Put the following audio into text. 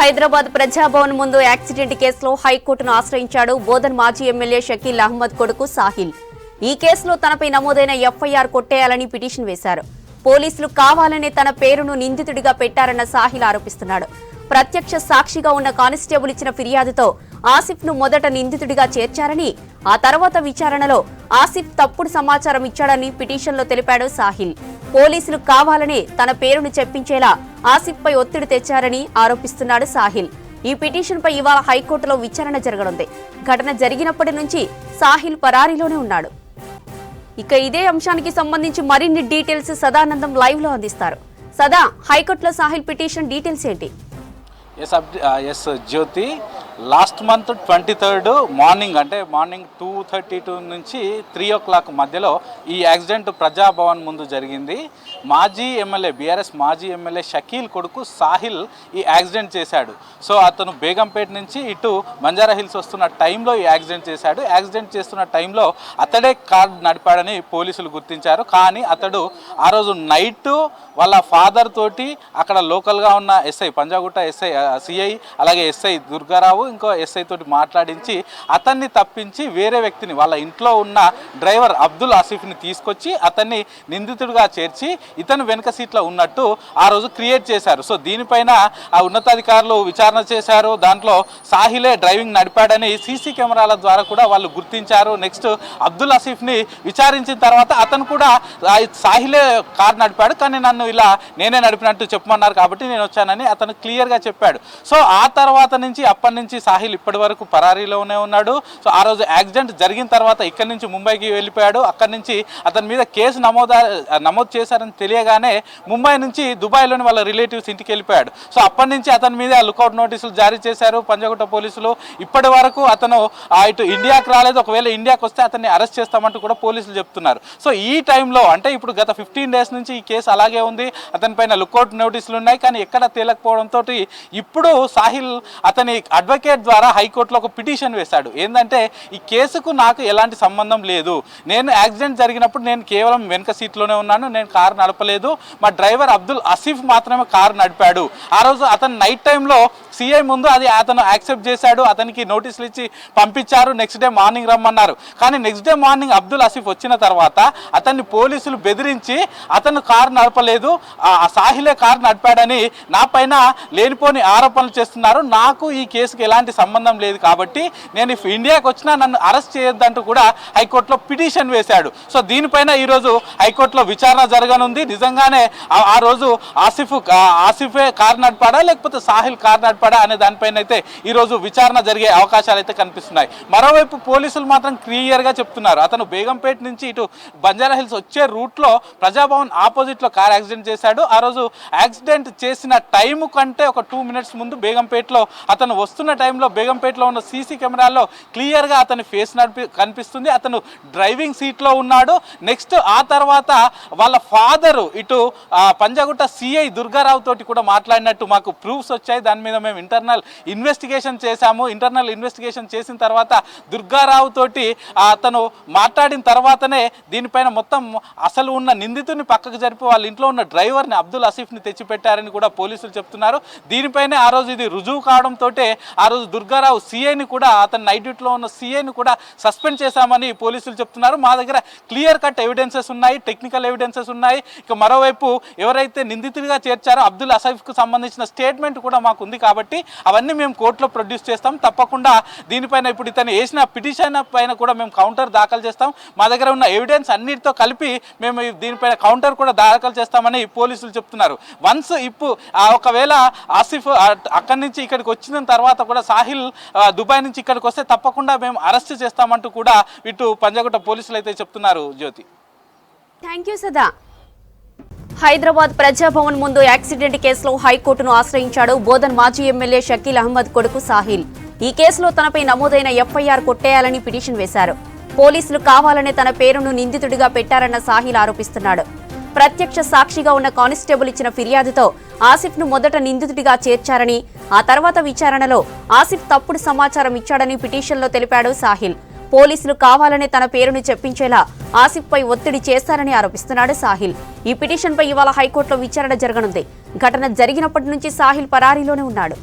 హైదరాబాద్ ప్రజాభవన్ ముందు యాక్సిడెంట్ కేసులో హైకోర్టును ఆశ్రయించాడు బోధన్ మాజీ ఎమ్మెల్యే షకీల్ అహ్మద్ కొడుకు సాహిల్. ఈ కేసులో తనపై నమోదైన ఎఫ్ఐఆర్ కొట్టేయాలని పిటిషన్ వేశారు. పోలీసులు కావాలనే తన పేరును నిందితుడిగా పెట్టారన్న సాహిల్ ఆరోపిస్తున్నాడు. ప్రత్యక్ష సాక్షిగా ఉన్న కానిస్టేబుల్ ఇచ్చిన ఫిర్యాదుతో ఆసిఫ్ ను మొదట నిందితుడిగా చేర్చారని, ఆ తర్వాత విచారణలో ఆసిఫ్ తప్పుడు సమాచారం ఇచ్చాడని పిటిషన్లో తెలిపాడు సాహిల్. పోలీసులు కావాలనే తన పేరును చెప్పించేలా ఆసిఫ్ పై ఒత్తిడి తెచ్చారని ఆరోపిస్తున్నాడు సాహిల్. ఈ పిటిషన్ పై ఇవాళ హైకోర్టులో విచారణ జరగనుంది. ఘటన జరిగినప్పటి నుంచి సాహిల్ పరారీలోనే ఉన్నాడు. ఇక ఇదే అంశానికి సంబంధించి మరిన్ని డీటెయిల్స్ సదానందం లైవ్ లో అందిస్తారు. సదా, హైకోర్టులో సాహిల్ పిటిషన్ డీటెయిల్స్ ఏంటి? ఎస్ జ్యోతి, లాస్ట్ మంత్ 23rd మార్నింగ్, అంటే మార్నింగ్ 2:32 నుంచి 3 o'clock మధ్యలో ఈ యాక్సిడెంట్ ప్రజాభవన్ ముందు జరిగింది. మాజీ ఎమ్మెల్యే, బీఆర్ఎస్ మాజీ ఎమ్మెల్యే షకీల్ కొడుకు సాహిల్ ఈ యాక్సిడెంట్ చేశాడు. సో అతను బేగంపేట నుంచి ఇటు బంజారా హిల్స్ వస్తున్న టైంలో ఈ యాక్సిడెంట్ చేశాడు. యాక్సిడెంట్ చేస్తున్న టైంలో అతడే కార్ నడిపాడని పోలీసులు గుర్తించారు. కానీ అతడు ఆ రోజు నైట్ వాళ్ళ ఫాదర్ తోటి అక్కడ లోకల్గా ఉన్న ఎస్ఐ, పంజాగుట్ట ఎస్ఐ, సిఐ, అలాగే ఎస్ఐ దుర్గారావు, ఇంకో ఎస్ఐ తోటి మాట్లాడించి అతన్ని తప్పించి వేరే వ్యక్తిని, వాళ్ళ ఇంట్లో ఉన్న డ్రైవర్ అబ్దుల్ ఆసిఫ్ని తీసుకొచ్చి అతన్ని నిందితుడిగా చేర్చి ఇతను వెనక సీట్లో ఉన్నట్టు ఆ రోజు క్రియేట్ చేశారు. సో దీనిపైన ఆ ఉన్నతాధికారులు విచారణ చేశారు. దాంట్లో సాహిలే డ్రైవింగ్ నడిపాడని సీసీ కెమెరాల ద్వారా కూడా వాళ్ళు గుర్తించారు. నెక్స్ట్ అబ్దుల్ ఆసిఫ్ని విచారించిన తర్వాత అతను కూడా సాహిలే కార్ నడిపాడు, కానీ నన్ను ఇలా నేనే నడిపినట్టు చెప్పమన్నారు కాబట్టి నేను వచ్చానని అతను క్లియర్గా చెప్పాడు. సో ఆ తర్వాత నుంచి, అప్పటి నుంచి సాహిల్ ఇప్పటి వరకు పరారీలోనే ఉన్నాడు. సో ఆ రోజు యాక్సిడెంట్ జరిగిన తర్వాత ఇక్కడి నుంచి ముంబైకి వెళ్ళిపోయాడు. అక్కడి నుంచి అతని మీద కేసు నమోదు చేశారని తెలియగానే ముంబై నుంచి దుబాయ్లోని వాళ్ళ రిలేటివ్స్ ఇంటికి వెళ్ళిపోయాడు. సో అప్పటి నుంచి అతని మీద లుకౌట్ నోటీసులు జారీ చేశారు పంజాగుట్ట పోలీసులు. ఇప్పటి వరకు అతను ఇటు ఇండియాకి రాలేదు. ఒకవేళ ఇండియాకి వస్తే అతన్ని అరెస్ట్ చేస్తామంటూ కూడా పోలీసులు చెప్తున్నారు. సో ఈ టైంలో, అంటే ఇప్పుడు గత 15 days నుంచి ఈ కేసు అలాగే ఉంది. అతని పైన లుకౌట్ నోటీసులు ఉన్నాయి, కానీ ఎక్కడ తేలకపోవడంతో ఇప్పుడు సాహిల్ అతని అడ్వకేట్ ద్వారా హైకోర్టులో ఒక పిటిషన్ వేశాడు. ఏంటంటే ఈ కేసుకు నాకు ఎలాంటి సంబంధం లేదు, నేను యాక్సిడెంట్ జరిగినప్పుడు నేను కేవలం వెనక సీట్లోనే ఉన్నాను, నేను కారు నడపలేదు, మా డ్రైవర్ అబ్దుల్ ఆసిఫ్ మాత్రమే కారు నడిపాడు. ఆ రోజు అతను నైట్ టైంలో సిఐ ముందు అది అతను యాక్సెప్ట్ చేశాడు. అతనికి నోటీసులు ఇచ్చి పంపించారు. నెక్స్ట్ డే మార్నింగ్ రమ్మన్నారు. కానీ next day morning Abdul Asif వచ్చిన తర్వాత అతన్ని పోలీసులు బెదిరించి అతను కారు నడపలేదు, సాహిలే కారు నడిపాడని నా పైన లేనిపోని ఆరోపణలు చేస్తున్నారు. నాకు ఈ కేసుకి ఎలాంటి సంబంధం లేదు కాబట్టి నేను ఇండియాకి వచ్చినా నన్ను అరెస్ట్ చేయొద్దంటూ కూడా హైకోర్టులో పిటిషన్ వేశాడు. సో దీనిపైన ఈరోజు హైకోర్టులో విచారణ జరగనుంది. నిజంగానే ఆ రోజు ఆసిఫే కారు నడిపాడా లేకపోతే సాహిల్ కారు నడిపాడా అనే దానిపైన అయితే ఈరోజు విచారణ జరిగే అవకాశాలు అయితే కనిపిస్తున్నాయి. మరోవైపు పోలీసులు మాత్రం క్లియర్గా చెప్తున్నారు, అతను బేగంపేట నుంచి ఇటు బంజారా హిల్స్ వచ్చే రూట్లో ప్రజాభవన్ ఆపోజిట్లో కార్ యాక్సిడెంట్ చేశాడు. ఆ రోజు యాక్సిడెంట్ చేసిన టైం కంటే ఒక 2 minutes ముందు బేగంపేటలో అతను వస్తున్న టైంలో బేగంపేటలో ఉన్న సీసీ కెమెరాల్లో క్లియర్గా అతని ఫేస్ కనిపిస్తుంది. అతను డ్రైవింగ్ సీట్లో ఉన్నాడు. నెక్స్ట్ ఆ తర్వాత వాళ్ళ ఫాదరు ఇటు పంజాగుట్ట సిఐ దుర్గారావు తోటి కూడా మాట్లాడినట్టు మాకు ప్రూఫ్స్ వచ్చాయి. దాని మీద మేము ఇంటర్నల్ ఇన్వెస్టిగేషన్ చేశాము. ఇంటర్నల్ ఇన్వెస్టిగేషన్ చేసిన తర్వాత దుర్గారావు తోటి అతను మాట్లాడిన తర్వాతనే దీనిపైన మొత్తం అసలు ఉన్న నిందితుని పక్కకు జరిపి వాళ్ళ ఇంట్లో ఉన్న డ్రైవర్ని అబ్దుల్ ఆసిఫ్ని తెచ్చిపెట్టారని కూడా పోలీసులు చెప్తున్నారు. దీనిపైనే ఆ రోజు ఇది రుజువు కావడంతో ఆ రోజు దుర్గారావు సిఐని కూడా, అతను నైట్ డ్యూటీలో ఉన్న సిఐని కూడా సస్పెండ్ చేశామని పోలీసులు చెప్తున్నారు. మా దగ్గర క్లియర్ కట్ ఎవిడెన్సెస్ ఉన్నాయి, టెక్నికల్ ఎవిడెన్సెస్ ఉన్నాయి. ఇక మరోవైపు ఎవరైతే నిందితుడిగా చేర్చారో అబ్దుల్ ఆసిఫ్కు సంబంధించిన స్టేట్మెంట్ కూడా మాకు ఉంది కాబట్టి అవన్నీ మేము కోర్టులో ప్రొడ్యూస్ చేస్తాం. తప్పకుండా దీనిపైన ఇప్పుడు ఇతను వేసిన పిటిషన్ పైన కూడా మేము కౌంటర్ దాఖలు చేస్తాం. మా దగ్గర ఉన్న ఎవిడెన్స్ అన్నిటితో కలిపి మేము దీనిపైన కౌంటర్ కూడా దాఖలు చేస్తామని పోలీసులు చెప్తున్నారు. వన్స్ ఒకవేళ ఆసిఫ్ అక్కడి నుంచి ఇక్కడికి వచ్చిన తర్వాత కూడా సాహిల్ దుబాయ్ నుంచి ఇక్కడికి వస్తే తప్పకుండా మేము అరెస్ట్ చేస్తామంటూ కూడా ఇటు పంజాగుట్ట పోలీసులు అయితే చెప్తున్నారు. జ్యోతి, థ్యాంక్ యూ సదా. హైదరాబాద్ ప్రజాభవన్ ముందు యాక్సిడెంట్ కేసులో హైకోర్టును ఆశ్రయించాడు బోధన్ మాజీ ఎమ్మెల్యే షకీల్ అహ్మద్ కొడుకు సాహిల్. ఈ కేసులో తనపై నమోదైన ఎఫ్ఐఆర్ కొట్టేయాలని పిటిషన్ వేశారు. పోలీసులు కావాలనే తన పేరును నిందితుడిగా పెట్టారన్న సాహిల్ ఆరోపిస్తున్నాడు. ప్రత్యక్ష సాక్షిగా ఉన్న కానిస్టేబుల్ ఇచ్చిన ఫిర్యాదుతో ఆసిఫ్ ను మొదట నిందితుడిగా చేర్చారని, ఆ తర్వాత విచారణలో ఆసిఫ్ తప్పుడు సమాచారం ఇచ్చాడని పిటిషన్లో తెలిపాడు సాహిల్. పోలీసులు కావాలనే తన పేరును చెప్పించేలా ఆసిఫ్ పై ఒత్తిడి చేశారని ఆరోపిస్తున్నాడు సాహిల్. ఈ పిటిషన్ పై ఇవాళ హైకోర్టులో విచారణ జరగనుంది. ఘటన జరిగినప్పటి నుంచి సాహిల్ పరారీలోనే ఉన్నాడు.